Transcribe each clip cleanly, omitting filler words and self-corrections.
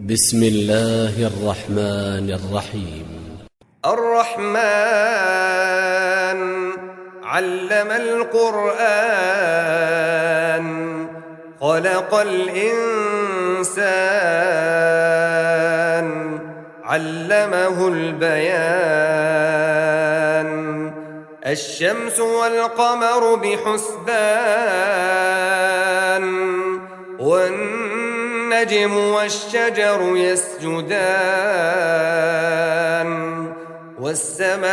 بسم الله الرحمن الرحيم. الرحمن علم القرآن خلق الإنسان علمه البيان الشمس والقمر بحسبان والنجم والشجر يسجدان والسماء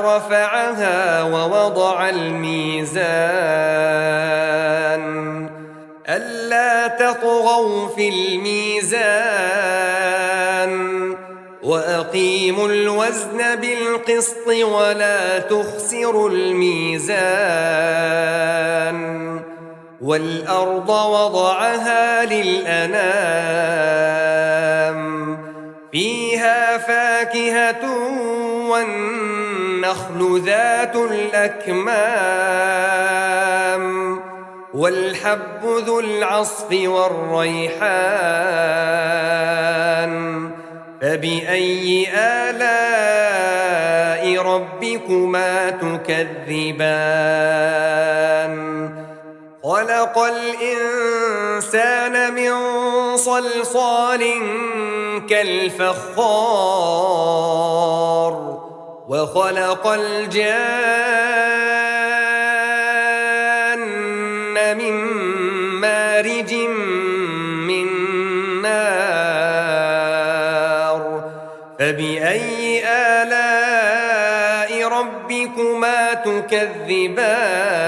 رفعها ووضع الميزان ألا تطغوا في الميزان وأقيموا الوزن بالقسط ولا تخسروا الميزان والأرض وضعها للأنام فيها فاكهة والنخل ذات الأكمام والحب ذو العصف والريحان فبأي آلاء ربكما تكذبان خلق الإنسان من صلصال كالفخار وخلق الجان من مارج من نار فبأي آلاء ربكما تكذبان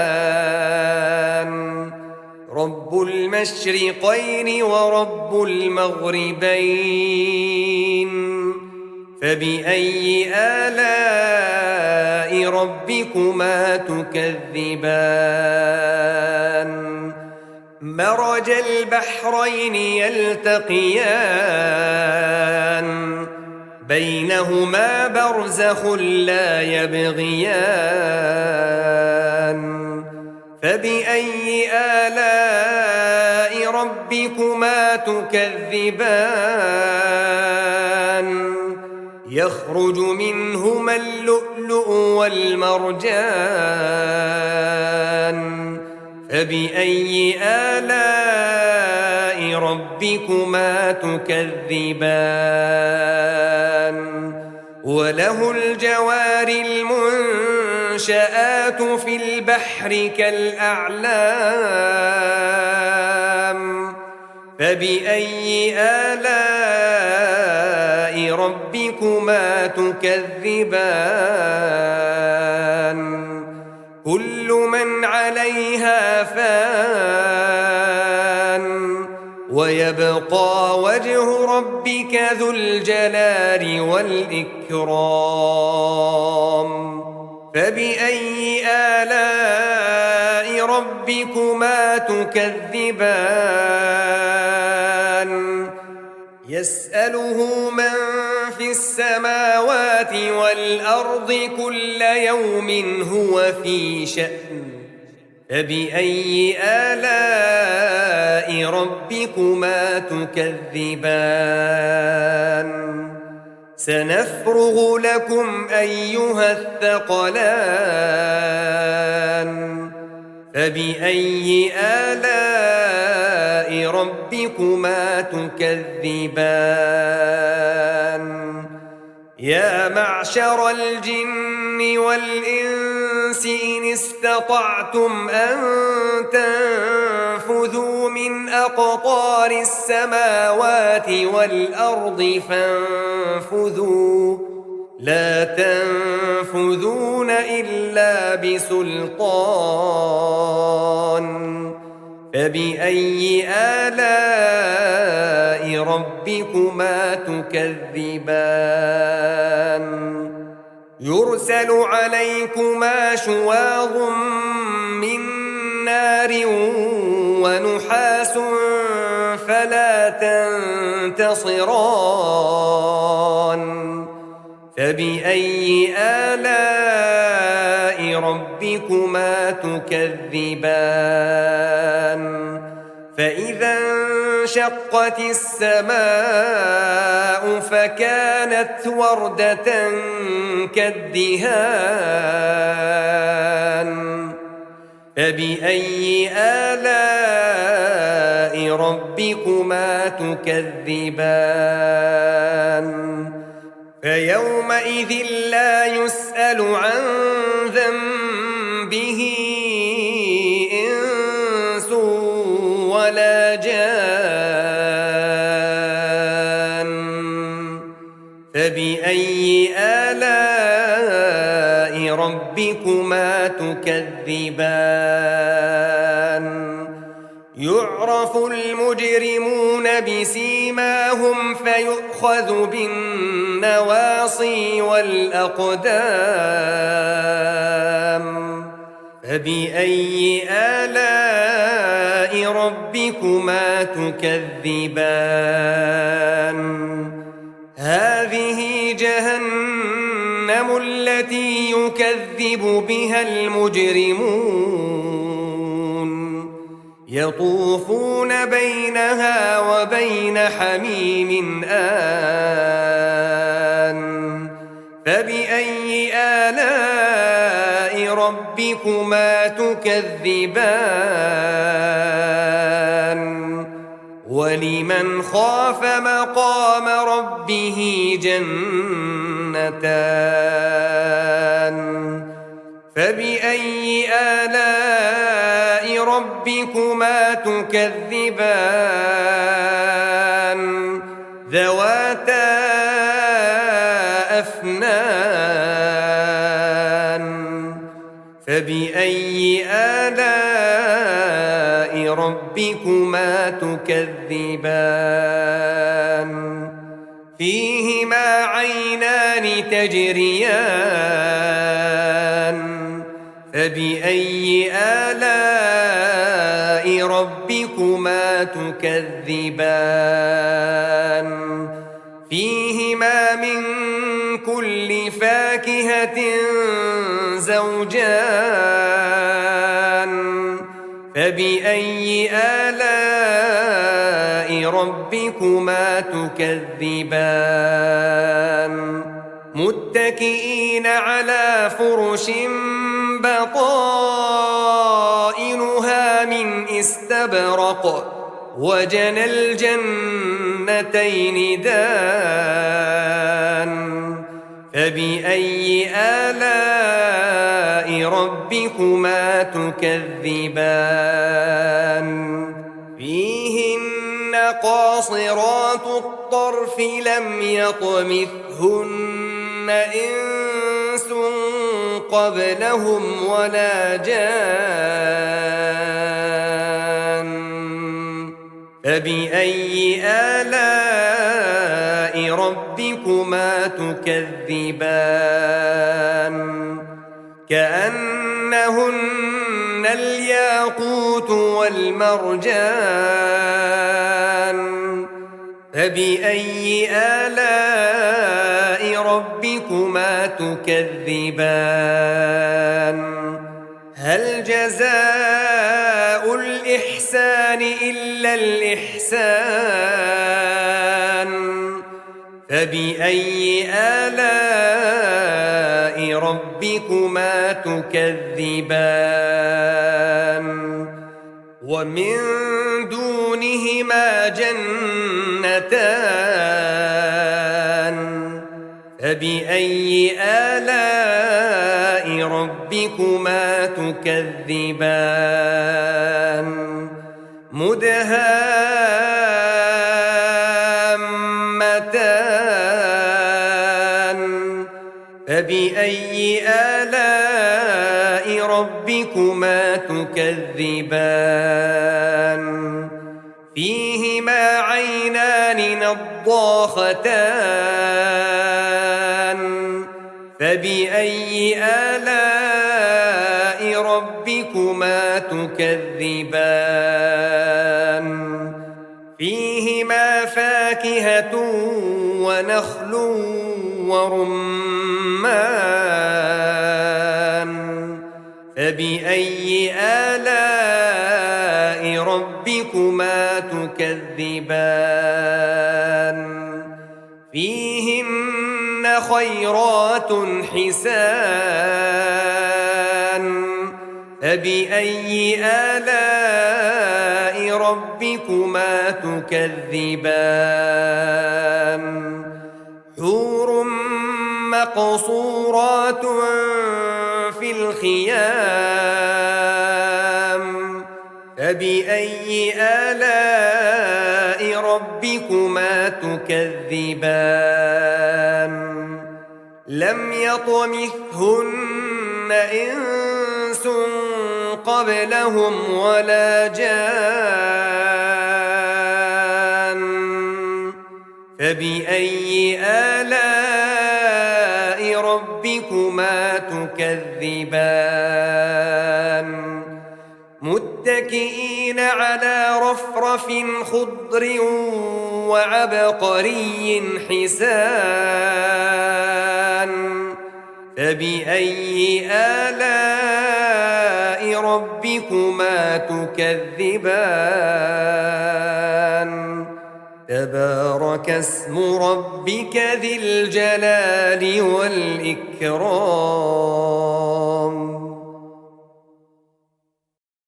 رب المشرقين ورب المغربين فبأي آلاء ربكما تكذبان مرج البحرين يلتقيان بينهما برزخ لا يبغيان فبأي آلاء ربكما تكذبان يخرج منهما اللؤلؤ والمرجان فبأي آلاء ربكما تكذبان وله الجوار المنشآت في البحر كالأعلام فبأي آلاء ربكما تكذبان كل من عليها فان ويبقى وجه ربك ذو الجلال والإكرام فبأي آلاء ربكما تكذبان يسأله من في السماوات والأرض كل يوم هو في شأن فبأي آلاء ربكما تكذبان سنفرغ لكم أيها الثقلان فبأي آلاء ربكما تكذبان يا معشر الجن والإنس إن استطعتم أن تنفذوا من أقطار السماوات والأرض فانفذوا لا تنفذون إلا بسلطان فبأي آلاء ربكما تكذبان يرسل عليكما شواظ من نار ونحاس فلا تنتصران فبأي آلاء ربكما تكذبان فإذا انشقت السماء فكانت وردة كالدهان فبأي آلاء ربكما تكذبان فيومئذ لا يسأل عن ذنبه إنس ولا جان فبأي آلاء ربكما تكذبان يعرف المجرمون بسيماهم فيؤخذ بالنواصي والأقدام فبأي آلاء ربكما تكذبان هذه جهنم التي يكذب بها المجرمون يطوفون بينها وبين حميم آن فبأي آلاء ربكما تكذبان ولمن خاف مقام ربه جنتان فبأي آلاء ربكما تكذبان ذواتا أفنان فبأي آلاء ربكما تكذبان فيهما عينان تجريان فبأي آلاء ربكما تكذبان فيهما من كل فاكهة زوجان فبأي آلاء ربكما تكذبان متكئين على فرش بطائنها من استبرق وجنى الجنتين دان فبأي آلاء ربكما تكذبان فيهن قاصرات الطرف لم يطمثهن إنس قبلهم ولا جان فبأي آلاء ربكما تكذبان كأنهن الياقوت والمرجان فبأي آلاء ربكما تكذبان هل جزاء الإحسان إلا الإحسان فبأي آلاء ربكما تكذبان ومن دونهما جنتان فبأي آلاء ربكما تكذبان مدهامتان فبأي آلاء ربكما تكذبان فيهما عينان نضاختان فبأي آلاء ربكما تكذبان فيهما فاكهة ونخل ورمان فبأي آلاء ربكما تكذبان فيهن خيرات حسان فبأي آلاء ربكما تكذبان حور مقصورات في الخيام فبأي آلاء ربكما تكذبان لم يطمثهن إنس قبلهم ولا جان فبأي آلاء ربكما تكذبان متكئين على رفرف خضر وعبقري حسان فبأي آلاء ربكما تكذبان تبارك اسم ربك ذي الجلال والإكرام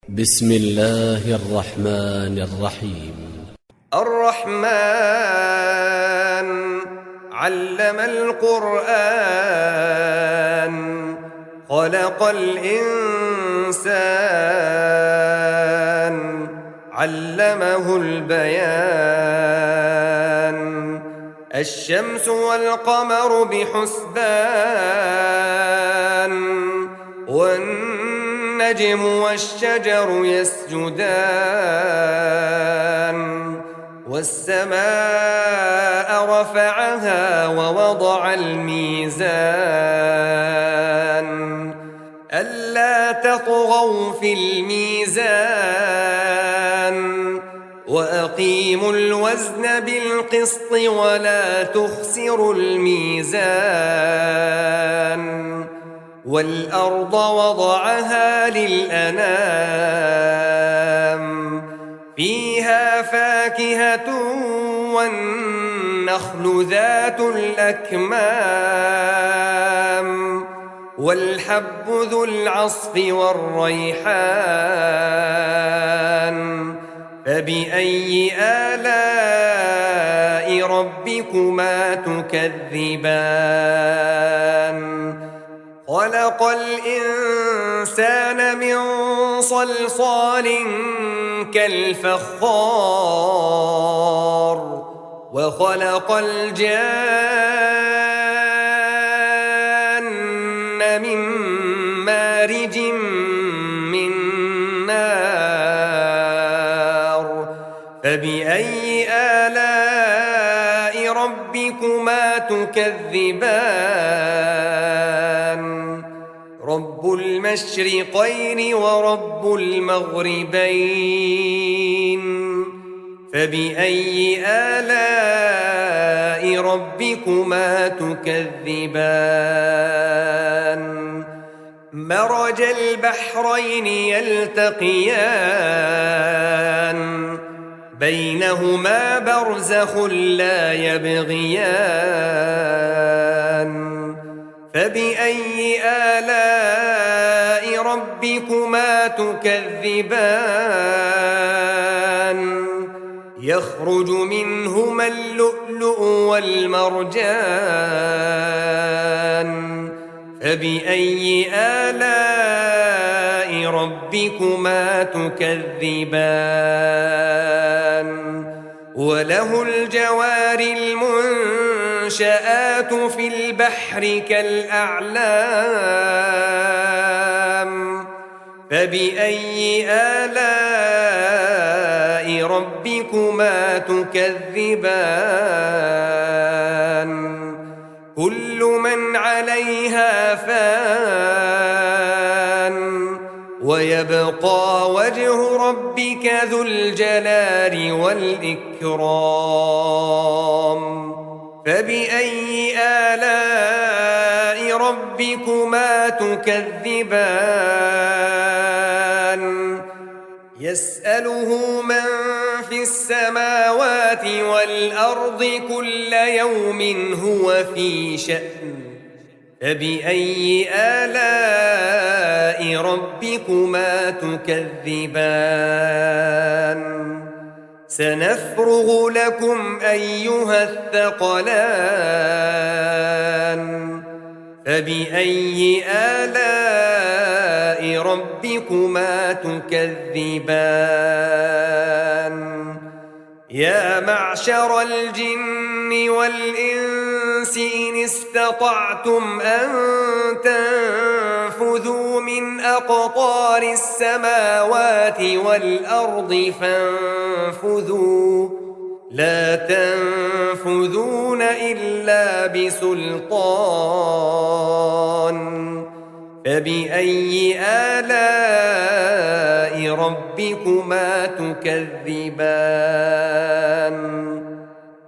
بسم الله الرحمن الرحيم الرحمن علم القرآن خلق الإنسان علمه البيان الشمس والقمر بحسبان والنجم والشجر يسجدان والسماء رفعها ووضع الميزان ألا تطغوا في الميزان وأقيموا الوزن بالقسط ولا تخسروا الميزان والأرض وضعها للأنام فيها فاكهة والنخل ذات الأكمام والحب ذو العصف والريحان فبأي آلاء ربكما تكذبان خلق الإنسان من صلصال كالفخار وخلق الجان من مارج من نار فبأي آلاء ربكما تكذبان رب المشرقين ورب المغربين فبأي آلاء ربكما تكذبان مرج البحرين يلتقيان بينهما برزخ لا يبغيان فبأي آلاء ربكما تكذبان يخرج منهما اللؤلؤ والمرجان فبأي آلاء ربكما تكذبان وله الجوار المنشآت في البحر كالأعلام فبأي آلاء ربكما تكذبان كل من عليها فان ويبقى وجه ربك ذو الجلال والإكرام فبأي آلاء ربكما تكذبان يسأله من في السماوات والأرض كل يوم هو في شأن فبأي آلاء ربكما تكذبان سنفرغ لكم أيها الثقلان فبأي آلاء ربكما تكذبان يا معشر الجن والإنس إن استطعتم أن تنفذوا من أقطار السماوات والأرض فانفذوا لا تنفذون إلا بسلطان فبأي آلاء ربكما تكذبان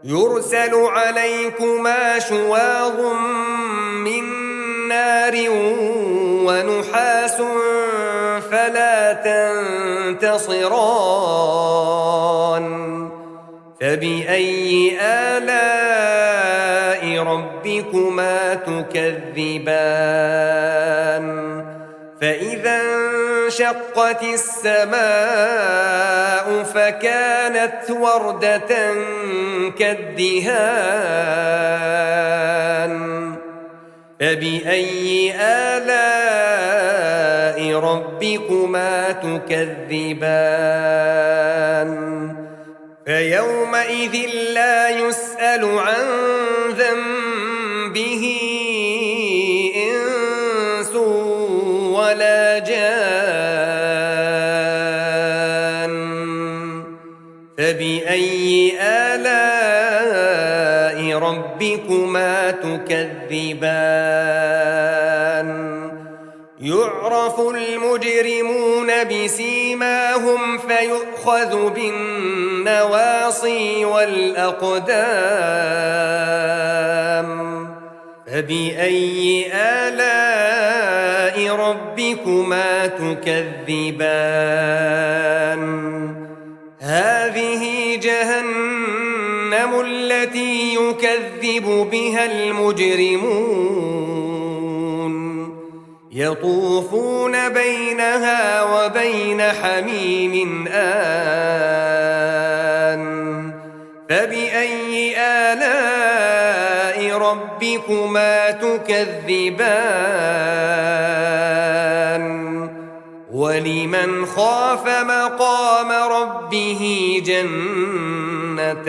يرسل عليكما شواظ من نار ونحاس فلا تنتصران فبأي آلاء ربكما تكذبان فإذا انشقت السماء فكانت وردة كالدهان فبأي آلاء ربكما تكذبان فيومئذ لا يسأل عن ذنبه إنس ولا جان فبأي آلاء ربكما تكذبان يعرف المجرمون بسيماهم فيؤخذ بالنواصي والأقدام فبأي آلاء ربكما تكذبان هذه جهنم التي يكذب بها المجرمون يطوفون بينها وبين حميم آن فبأي آلاء ربكما تكذبان ولمن خاف مقام ربه جنتان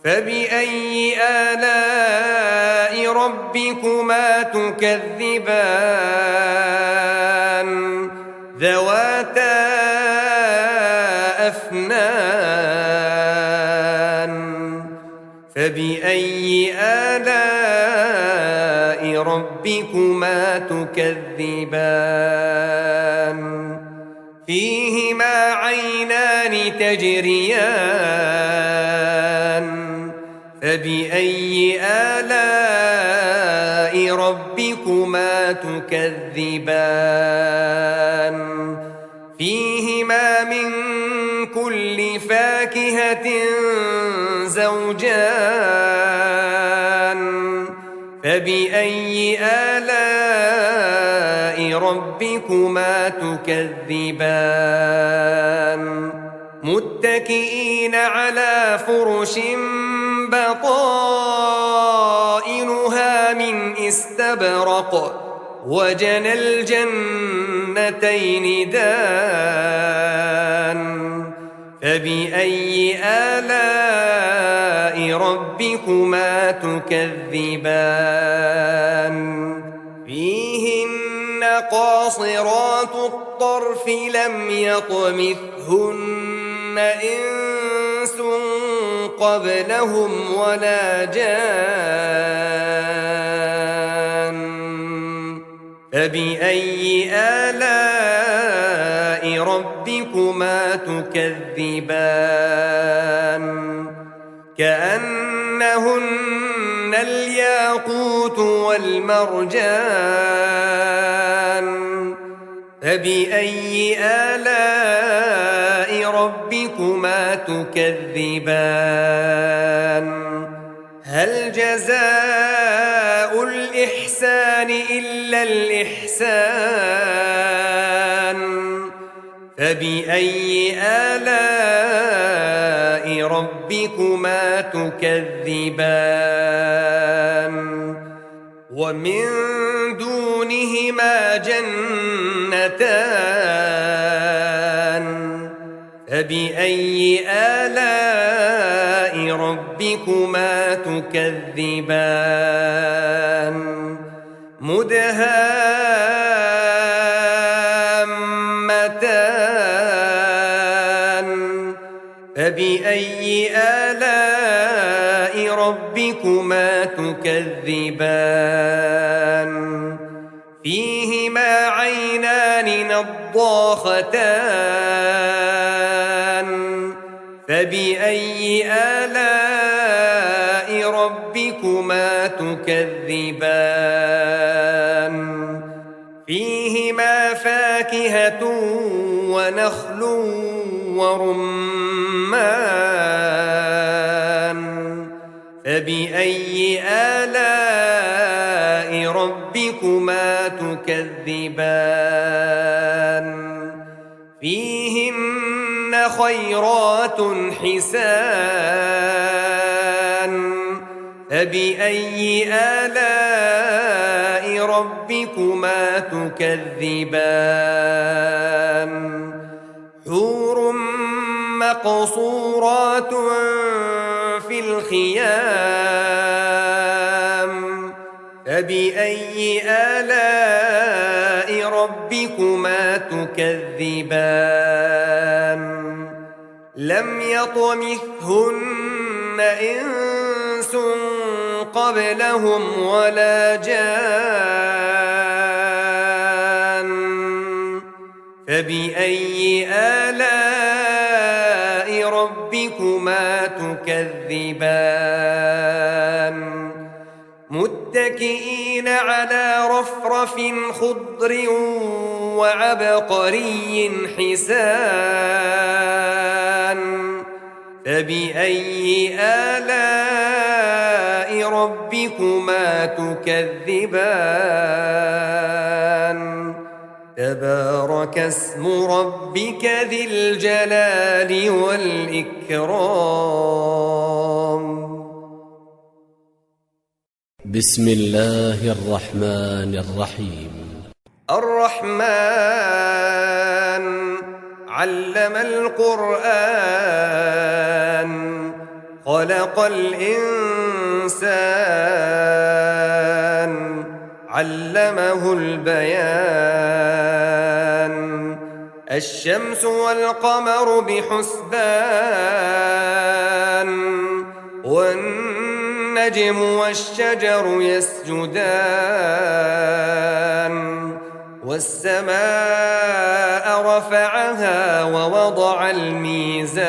فبأي آلاء ربكما تكذبان ذواتا أفنان فبأي آلاء ربكما تكذبان فيهما عينان تجريان فبأي آلاء ربكما تكذبان فيهما من كل فاكهة زوجان فبأي آلاء ربكما تكذبان متكئين على فرش بطائنها من استبرق وجنى الجنتين دان فبأي آلاء ربكما تكذبان فيهن قاصرات الطرف لم يطمثهن إنس قبلهم ولا جان فبأي آلاء ربكما تكذبان كأنهن الياقوت والمرجان فبأي آلاء ربكما تكذبان هل جزاء الإحسان إلا الإحسان فبأي آلاء ربكما تكذبان ومن دونهما جنتان فبأي آلاء ربكما تكذبان مدهامتان فبأي آلاء ربكما تكذبان فيهما عينان نضاختان فبأي آلاء ربكما تكذبان فيهما فاكهة ونخل ورمان فبأي آلاء ربكما تكذبان فيهن خيرات حسان فبأي آلاء ربكما تكذبان حور مقصورات في الخيام فبأي آلاء ربكما تكذبان لم يطمثهن إنس قبلهم ولا جان فبأي آلاء ربكما تكذبان متكئين على رفرف خضر وعبقري حسان فبأي آلاء ربكما تكذبان تبارك اسم ربك ذي الجلال والإكرام بسم الله الرحمن الرحيم الرحمن علم القرآن خلق الإنسان علمه البيان الشمس والقمر بحسبان والنجم والشجر يسجدان والسماء رفعها ووضع الميزان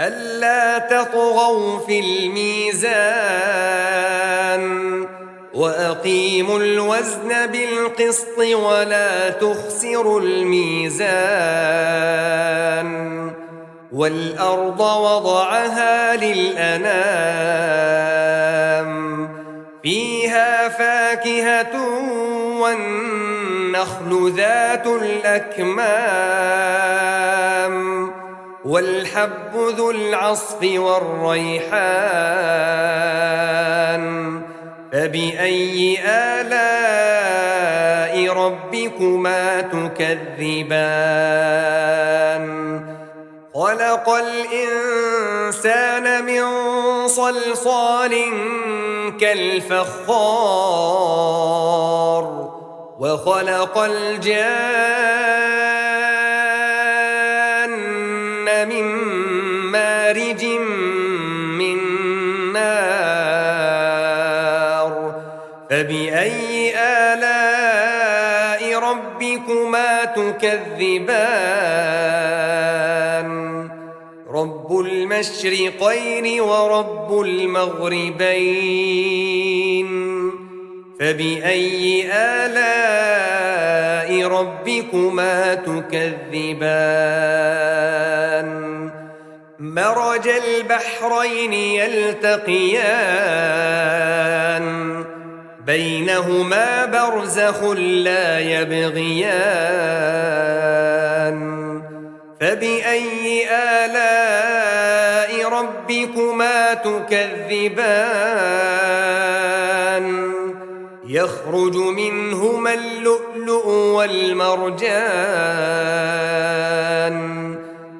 ألا تطغوا في الميزان وأقيموا الوزن بالقسط ولا تخسروا الميزان والأرض وضعها للأنام فيها فاكهة والنخل ذات الأكمام والحب ذو العصف والريحان فبأي آلاء ربكما تكذبان خلق الإنسان من صلصال كالفخار وخلق الجان من مارج من نار فبأي آلاء ربكما تكذبان رب المشرقين ورب المغربين فبأي آلاء ربكما تكذبان مرج البحرين يلتقيان بينهما برزخ لا يبغيان فبأي آلاء ربكما تكذبان يخرج منهما اللؤلؤ والمرجان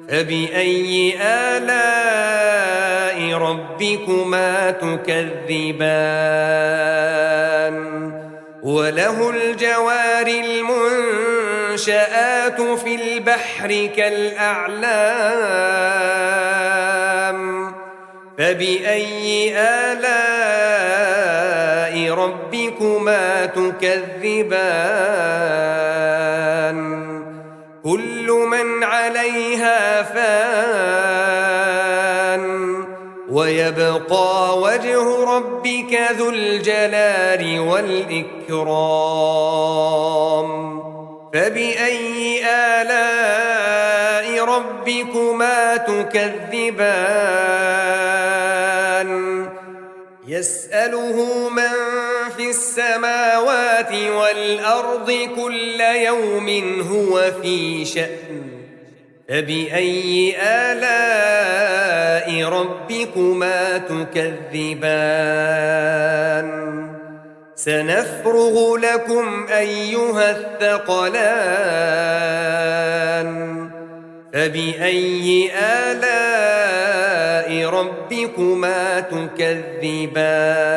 فبأي آلاء ربكما تكذبان وله الجوار المنشآت في البحر كالأعلام فبأي آلاء ربكما تكذبان كل من عليها فان ويبقى وجه ربك ذو الجلال والإكرام فبأي آلاء ربكما تكذبان يسأله من في السماوات والأرض كل يوم هو في شأن فبأي آلاء ربكما تكذبان سنفرغ لكم أيها الثقلان فبأي آلاء ربكما تكذبان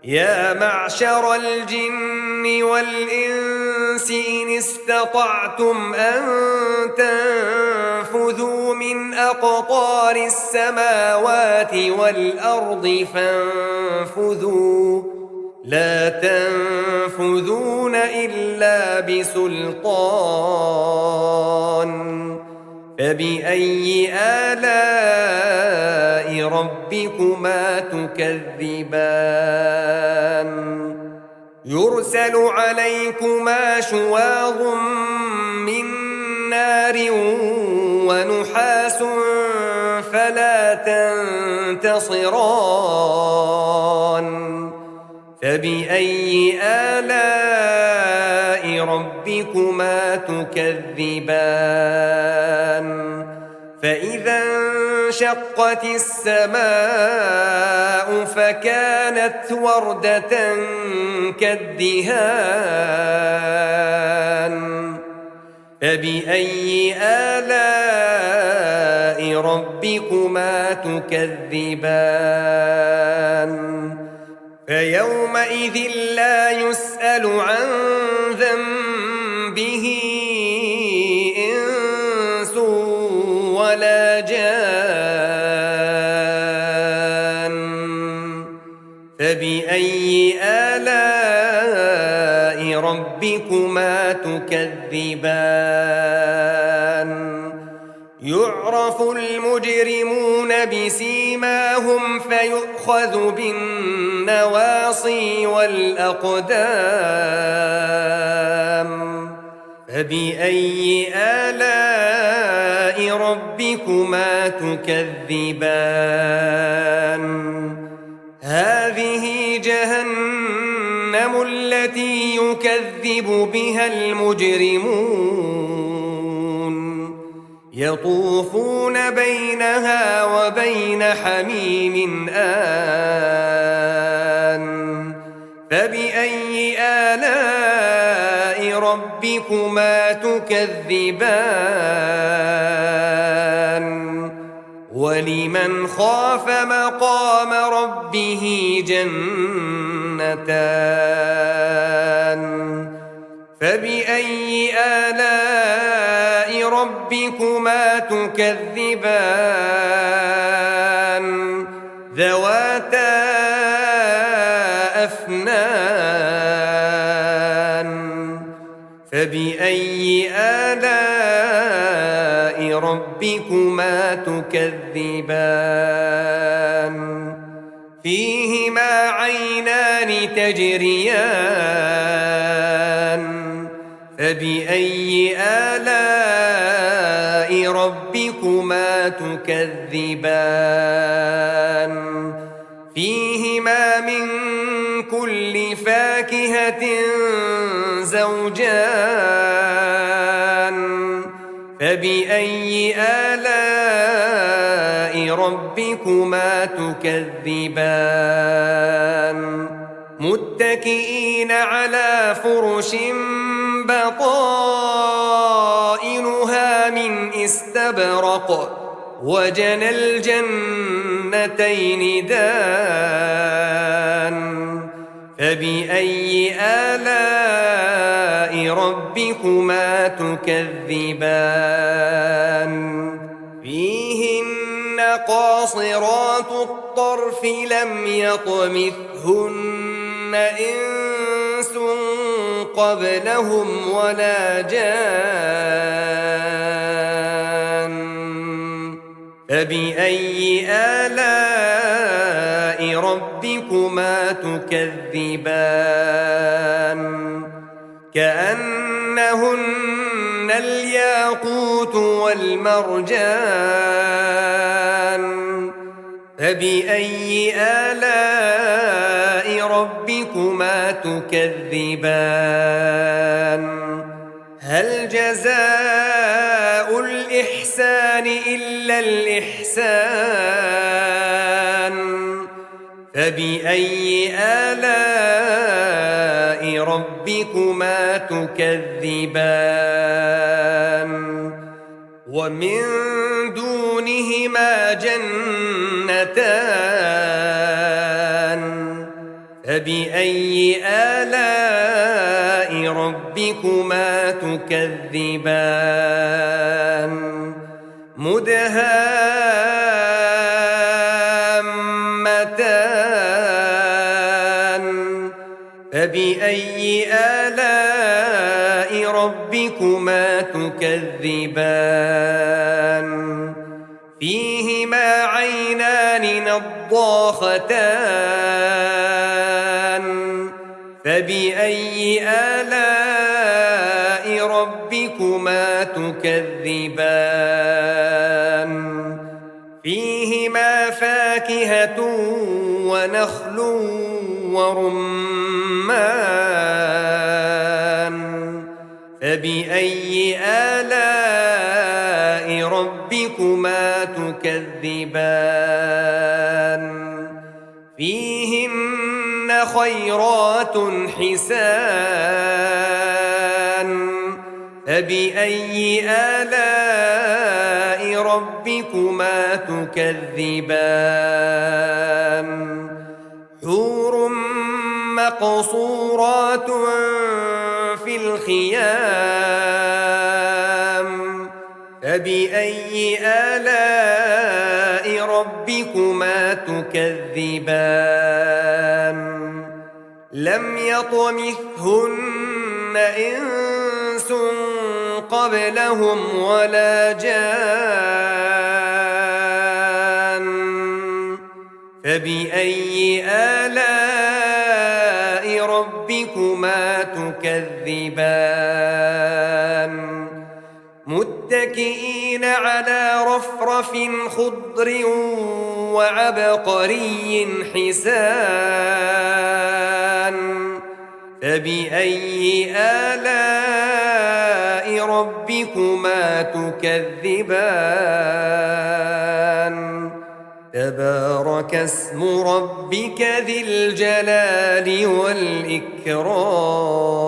يا معشر الجن والإنس إن استطعتم أن تنفذوا من أقطار السماوات والأرض فانفذوا لا تنفذون إلا بسلطان فبأي آلاء ربكما تكذبان يرسل عليكما شواظ من نار ونحاس فلا تنتصران فبأي آلاء ربكما تكذبان فإذا انشقت السماء فكانت وردة كالدهان فبأي آلاء ربكما تكذبان فيومئذ لا يسأل عن ذنبه إنس ولا جان فبأي آلاء ربكما تكذبان يعرف المجرمون بسيماهم فيؤخذ بالنواصي والأقدام فبأي آلاء ربكما تكذبان هذه جهنم التي يكذب بها المجرمون يطوفون بينها وبين حميم آن فبأي آلاء ربكما تكذبان ولمن خاف مقام ربه جنتان فبأي آلاء ربكما تكذبان ذواتا أفنان فبأي آلاء ربكما تكذبان فيهما عينان تجريان فبأي آلاء ربكما تكذبان فيهما من كل فاكهة زوجان فبأي آلاء ربكما تكذبان متكئين على فرش بطائنها من استبرق وجنى الجنتين دان فبأي آلاء ربكما تكذبان فيهن قاصرات الطرف لم يطمثهن إنس قبلهم ولا جان فبأي آلاء ربكما تكذبان كأنهن الياقوت والمرجان فبأي آلاء ربكما تكذبان هل جزاء الإحسان إلا الإحسان فبأي آلاء ربكما تكذبان ومن دونهما جنتان فبأي آلاء ربكما تكذبان مدهامتان فبأي آلاء ربكما تكذبان فيهما عينان نضاختان فبأي آلاء ربكما تكذبان فيهما فاكهة ونخل ورمان فبأي آلاء ربكما تكذبان فيهن خيرات حسان فبأي آلاء ربكما تكذبان حور مقصورات في الخيام فبأي آلاء ربكما تكذبان لم يطمثهن إنس قبلهم ولا جان فبأي آلاء ربكما تكذبان متكئين على رفرف خضر وعبقري حسان فبأي آلاء ربكما تكذبان تبارك اسم ربك ذي الجلال والإكرام